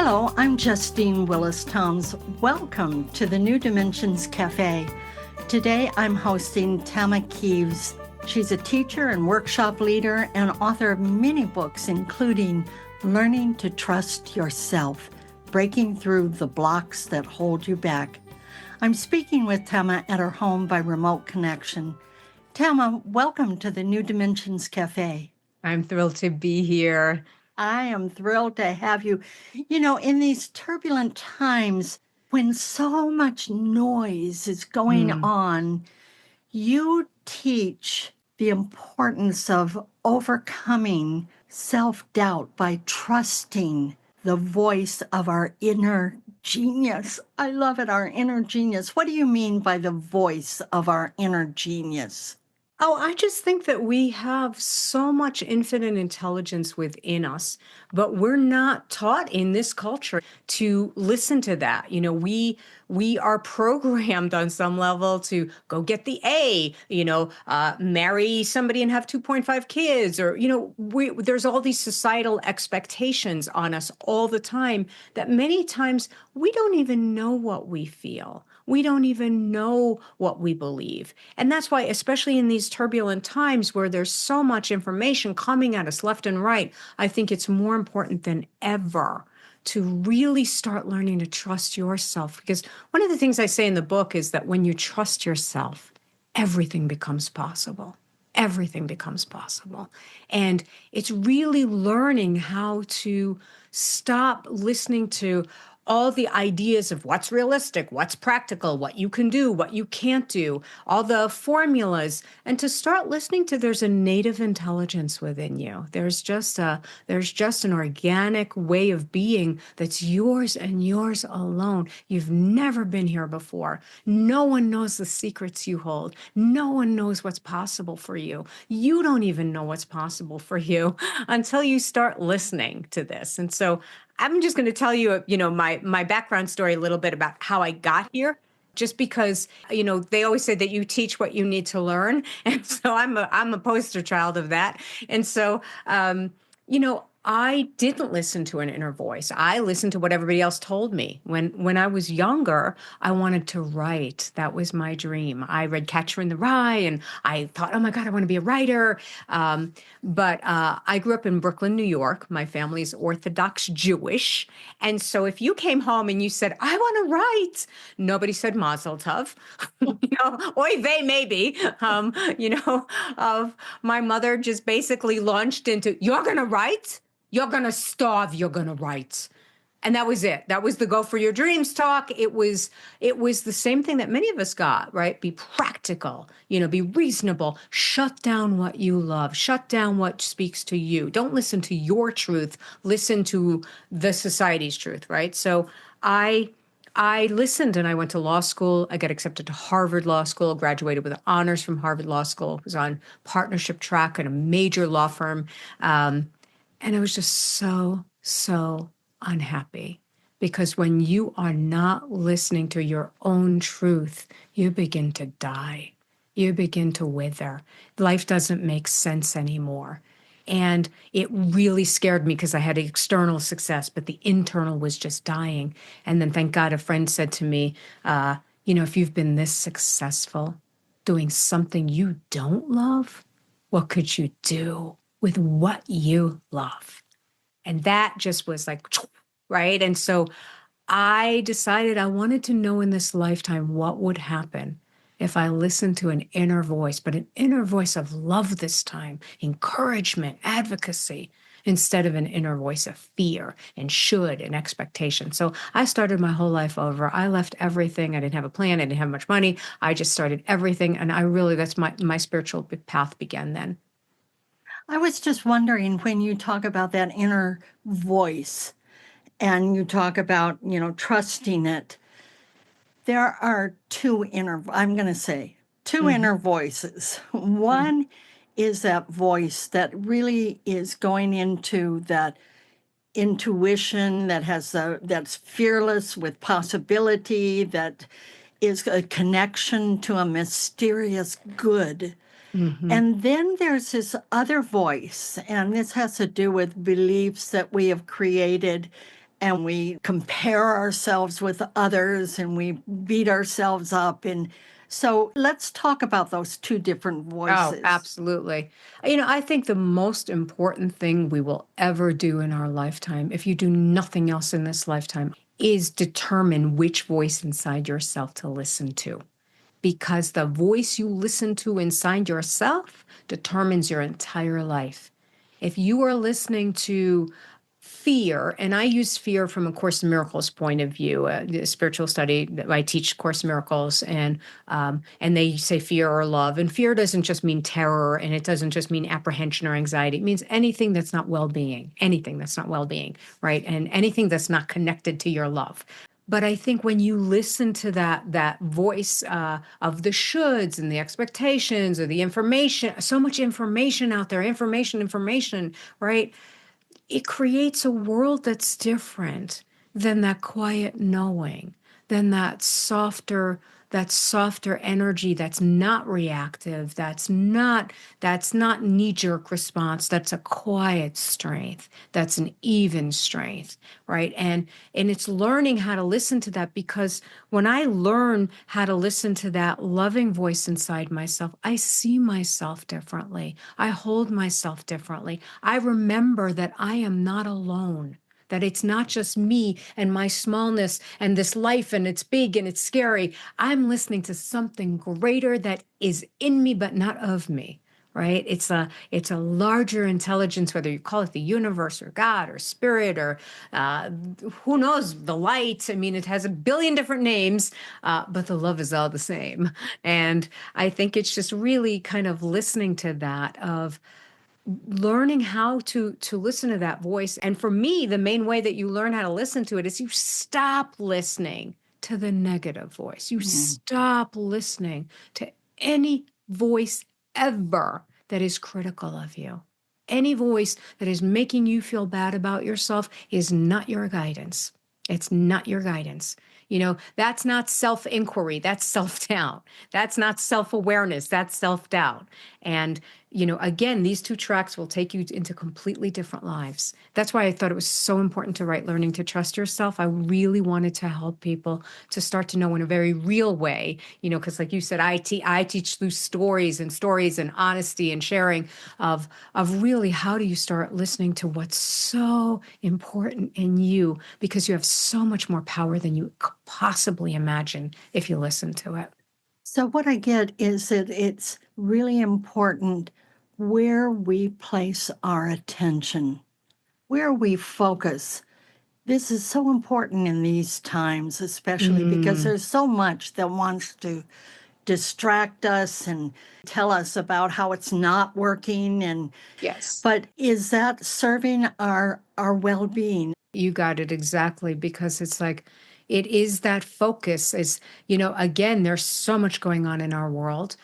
Hello, I'm Justine Willis-Toms. Welcome to the New Dimensions Cafe. Today I'm hosting Tama Kieves. She's a teacher and workshop leader and author of many books, including Learning to Trust Yourself, Breaking Through the Blocks That Hold You Back. I'm speaking with Tama at her home by remote connection. Tama, welcome to the New Dimensions Cafe. I'm thrilled to be here. I am thrilled to have you. You know, in these turbulent times when so much noise is going on, you teach the importance of overcoming self-doubt by trusting the voice of our inner genius. I love it, our inner genius. What do you mean by the voice of our inner genius? Oh, I just think that we have so much infinite intelligence within us, but we're not taught in this culture to listen to that. You know, we are programmed on some level to go get the A, marry somebody and have 2.5 kids, or there's all these societal expectations on us all the time that many times we don't even know what we feel. We don't even know what we believe. And that's why, especially in these turbulent times where there's so much information coming at us left and right, I think it's more important than ever to really start learning to trust yourself. Because one of the things I say in the book is that when you trust yourself, everything becomes possible. Everything becomes possible. And it's really learning how to stop listening to all the ideas of what's realistic, what's practical, what you can do, what you can't do, all the formulas, and to start listening to there's a native intelligence within you. There's just an organic way of being that's yours and yours alone. You've never been here before. No one knows the secrets you hold. No one knows what's possible for you. You don't even know what's possible for you until you start listening to this. And so I'm just going to tell you, my background story a little bit about how I got here, just because, they always say that you teach what you need to learn. And so I'm a poster child of that. And so, I didn't listen to an inner voice. I listened to what everybody else told me. When I was younger, I wanted to write. That was my dream. I read Catcher in the Rye, and I thought, oh my God, I want to be a writer. But I grew up in Brooklyn, New York. My family's Orthodox Jewish. And so if you came home and you said, I want to write, nobody said Mazel Tov. Oy vey, maybe. My mother just basically launched into, you're going to write? You're going to starve, you're going to write. And that was it. That was the go for your dreams talk. It was the same thing that many of us got, right? Be practical, be reasonable, shut down what you love, shut down what speaks to you. Don't listen to your truth, listen to the society's truth, right? So I listened and I went to law school. I got accepted to Harvard Law School, graduated with honors from Harvard Law School, was on partnership track at a major law firm. And I was just so unhappy, because when you are not listening to your own truth, you begin to die. You begin to wither. Life doesn't make sense anymore. And it really scared me because I had external success, but the internal was just dying. And then thank God a friend said to me, if you've been this successful doing something you don't love, what could you do with what you love? And that just was like, right? And so I decided I wanted to know in this lifetime what would happen if I listened to an inner voice, but an inner voice of love this time, encouragement, advocacy, instead of an inner voice of fear and should and expectation. So I started my whole life over. I left everything. I didn't have a plan. I didn't have much money. I just started everything. And that's my spiritual path began then. I was just wondering, when you talk about that inner voice and you talk about, trusting it, there are two inner voices. One is that voice that really is going into that intuition that's fearless with possibility, that is a connection to a mysterious good. And then there's this other voice, and this has to do with beliefs that we have created and we compare ourselves with others and we beat ourselves up. And so let's talk about those two different Oh, voices. absolutely. I think the most important thing we will ever do in our lifetime, if you do nothing else in this lifetime, is determine which voice inside yourself to listen to. Because the voice you listen to inside yourself determines your entire life. If you are listening to fear, and I use fear from a Course in Miracles point of view, a spiritual study that I teach Course in Miracles, and they say fear or love, and fear doesn't just mean terror, and it doesn't just mean apprehension or anxiety. It means anything that's not well-being, right? And anything that's not connected to your love. But I think when you listen to that voice of the shoulds and the expectations or the information, so much information out there, information, right? It creates a world that's different than that quiet knowing, than that softer energy that's not reactive, that's not knee-jerk response, that's a quiet strength, that's an even strength, right? And it's learning how to listen to that, because when I learn how to listen to that loving voice inside myself, I see myself differently. I hold myself differently. I remember that I am not alone, that it's not just me and my smallness and this life and it's big and it's scary. I'm listening to something greater that is in me, but not of me. Right? It's a larger intelligence, whether you call it the universe or God or spirit or who knows, the light. I mean, it has a billion different names, but the love is all the same. And I think it's just really kind of listening to that, of learning how to listen to that voice. And for me, the main way that you learn how to listen to it is you stop listening to the negative voice. You stop listening to any voice ever that is critical of you. Any voice that is making you feel bad about yourself is not your guidance. It's not your guidance. That's not self-inquiry. That's self-doubt. That's not self-awareness. That's self-doubt. And again, these two tracks will take you into completely different lives. That's why I thought it was so important to write Learning to Trust Yourself. I really wanted to help people to start to know in a very real way, because like you said, I teach through stories and honesty and sharing of really how do you start listening to what's so important in you, because you have so much more power than you could possibly imagine if you listen to it. So, what I get is that it's really important where we place our attention, where we focus. This is so important in these times, especially because Mm, there's so much that wants to distract us and tell us about how it's not working. yes. But is that serving our well-being? You got it exactly, because it's like it is that focus is, again, there's so much going on in our world.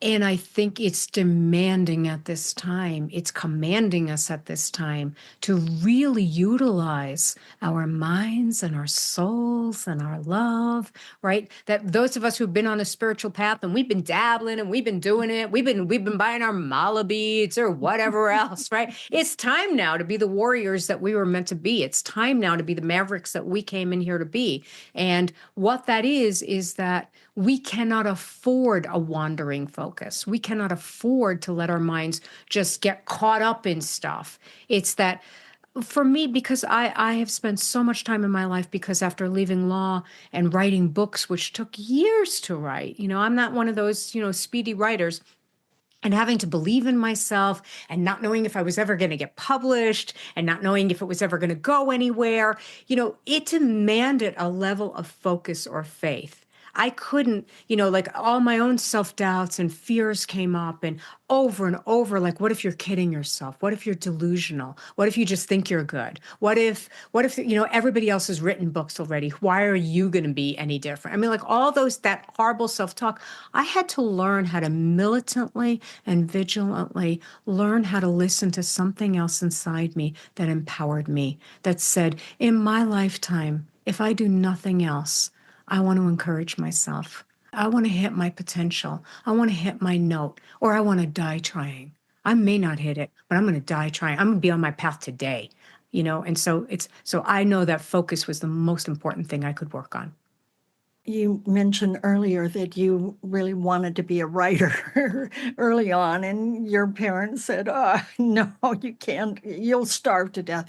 And I think it's demanding at this time, it's commanding us at this time to really utilize our minds and our souls and our love, right? That those of us who've been on a spiritual path and we've been dabbling and we've been doing it, we've been buying our mala beads or whatever else, right? It's time now to be the warriors that we were meant to be. It's time now to be the mavericks that we came in here to be. And what that is that we cannot afford a wandering focus. We cannot afford to let our minds just get caught up in stuff. It's that for me, because I have spent so much time in my life, because after leaving law and writing books, which took years to write, I'm not one of those, speedy writers, and having to believe in myself and not knowing if I was ever going to get published and not knowing if it was ever going to go anywhere, it demanded a level of focus or faith. I couldn't, like all my own self doubts and fears came up and over, like, what if you're kidding yourself? What if you're delusional? What if you just think you're good? What if, everybody else has written books already? Why are you going to be any different? I mean, like that horrible self talk. I had to learn how to militantly and vigilantly learn how to listen to something else inside me that empowered me, that said, in my lifetime, if I do nothing else, I want to encourage myself. I want to hit my potential. I want to hit my note, or I want to die trying. I may not hit it, but I'm going to die trying. I'm going to be on my path today. And so I know that focus was the most important thing I could work on. You mentioned earlier that you really wanted to be a writer early on, and your parents said, "Oh, no, you can't. You'll starve to death."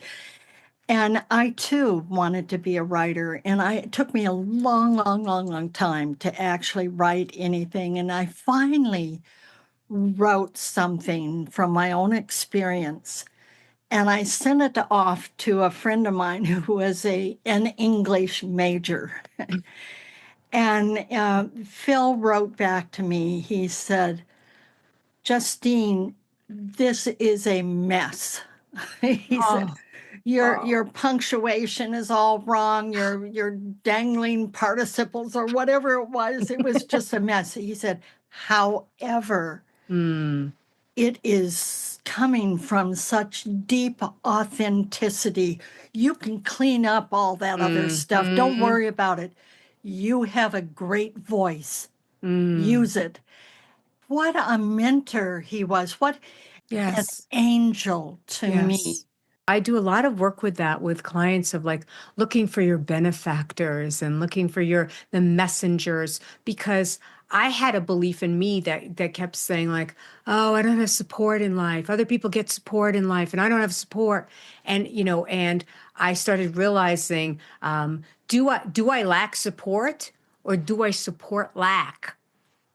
And I too wanted to be a writer, and it took me a long, long, long, long time to actually write anything. And I finally wrote something from my own experience, and I sent it off to a friend of mine who was an English major. And Phil wrote back to me. He said, "Justine, this is a mess." He said, Oh, your oh. punctuation is all wrong. You're dangling participles or whatever it was. It was just a mess." He said, "However, Mm, it is coming from such deep authenticity. You can clean up all that other stuff. Don't mm, worry about it. You have a great voice. mm. Use it." What a mentor he was. What an Yes. angel to me. Yes. I do a lot of work with that with clients of like looking for your benefactors and looking for the messengers, because I had a belief in me that kept saying like, "Oh, I don't have support in life. Other people get support in life and I don't have support." And I started realizing, do I lack support, or do I support lack?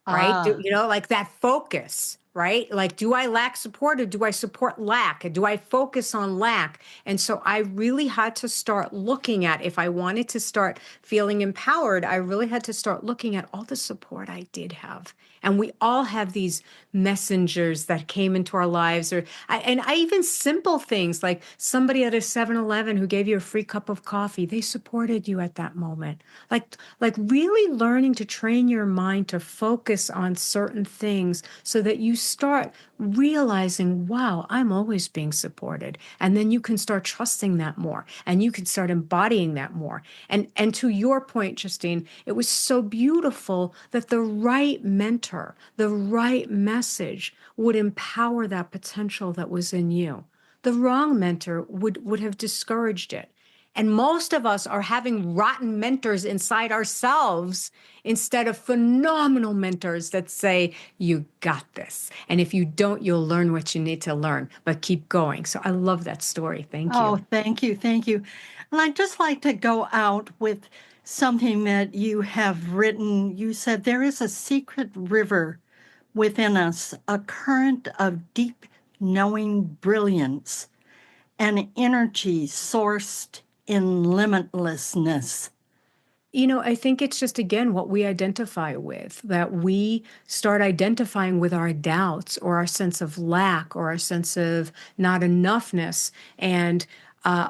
Right? Ah, Like that focus, right? Like, do I lack support, or do I support lack? And do I focus on lack? And so I really had to start looking at, if I wanted to start feeling empowered, I really had to start looking at all the support I did have. And we all have these messengers that came into our lives, and I even simple things like somebody at a 7-Eleven who gave you a free cup of coffee, they supported you at that moment. Like really learning to train your mind to focus on certain things so that you start realizing, wow, I'm always being supported. And then you can start trusting that more, and you can start embodying that more. And to your point, Justine, it was so beautiful that the right mentor, the right message would empower that potential that was in you. The wrong mentor would have discouraged it. And most of us are having rotten mentors inside ourselves instead of phenomenal mentors that say, "You got this. And if you don't, you'll learn what you need to learn, but keep going." So I love that story. Thank oh, you. thank you. Thank you. And I'd just like to go out with something that you have written. You said, "There is a secret river within us, a current of deep knowing brilliance, an energy sourced in limitlessness." I think it's just, again, what we identify with, that we start identifying with our doubts or our sense of lack or our sense of not enoughness. And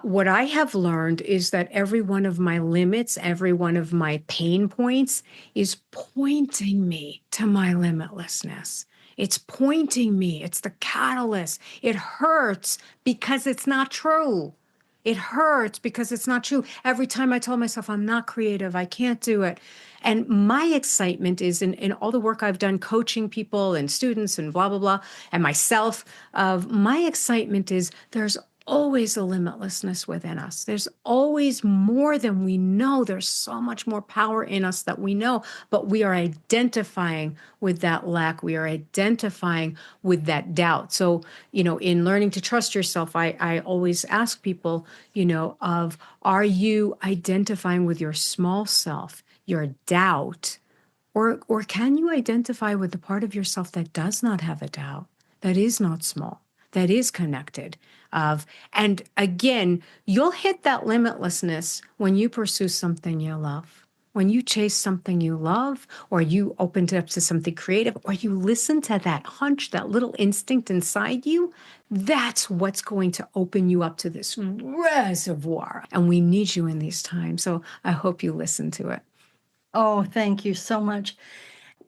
what I have learned is that every one of my limits, every one of my pain points is pointing me to my limitlessness. It's pointing me, it's the catalyst. It hurts because it's not true. It hurts because it's not true. Every time I tell myself I'm not creative, I can't do it. And my excitement is in all the work I've done coaching people and students and blah, blah, blah, and myself, of my excitement is there's always a limitlessness within us. There's always more than we know. There's so much more power in us that we know, but we are identifying with that lack. We are identifying with that doubt. So, in learning to trust yourself, I always ask people, are you identifying with your small self, your doubt, or can you identify with the part of yourself that does not have a doubt, that is not small, that is connected? And again, you'll hit that limitlessness when you pursue something you love. When you chase something you love, or you open up to something creative, or you listen to that hunch, that little instinct inside you, that's what's going to open you up to this reservoir. And we need you in these times. So I hope you listen to it. Oh, thank you so much.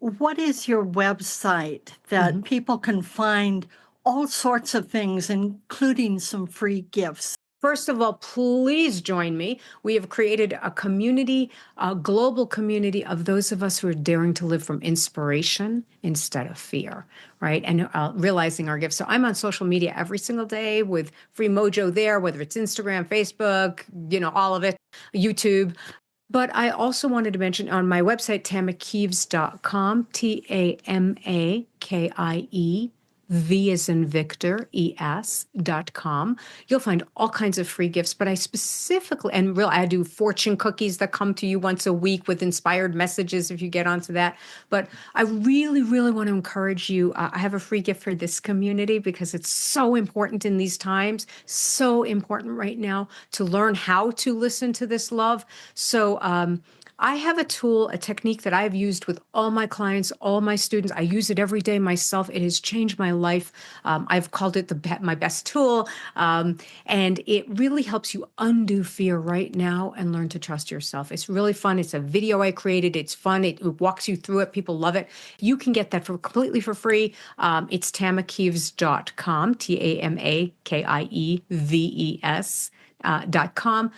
What is your website that Mhm. people can find all sorts of things, including some free gifts? First of all, please join me. We have created a community, a global community of those of us who are daring to live from inspiration instead of fear, right? And realizing our gifts. So I'm on social media every single day with free mojo there, whether it's Instagram, Facebook, all of it, YouTube. But I also wanted to mention on my website, tamakieves.com, TAMAKIE, V as in Victor, ES.com. You'll find all kinds of free gifts, but I specifically, I do fortune cookies that come to you once a week with inspired messages if you get onto that. But I really, really want to encourage you. I have a free gift for this community because it's so important in these times, so important right now to learn how to listen to this love. So, I have a tool, a technique that I've used with all my clients, all my students. I use it every day myself. It has changed my life. I've called it my best tool. And it really helps you undo fear right now and learn to trust yourself. It's really fun. It's a video I created. It's fun. It walks you through it. People love it. You can get that completely for free. It's tamakieves.com, TAMAKIEVES.com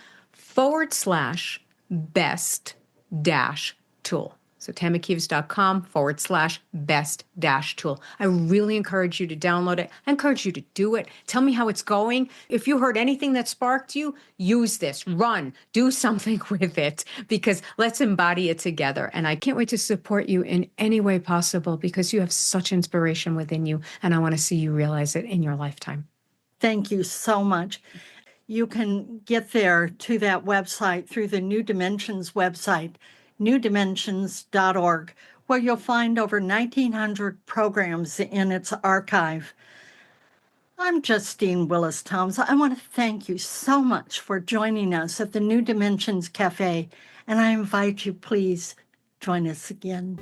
/best tool. So tamakieves.com /best tool. I really encourage you to download it. I encourage you to do it. Tell me how it's going. If you heard anything that sparked you, use this, run, do something with it, because let's embody it together. And I can't wait to support you in any way possible because you have such inspiration within you. And I want to see you realize it in your lifetime. Thank you so much. You can get there to that website through the New Dimensions website, newdimensions.org, where you'll find over 1,900 programs in its archive. I'm Justine Willis-Toms. I want to thank you so much for joining us at the New Dimensions Cafe, and I invite you, please, join us again.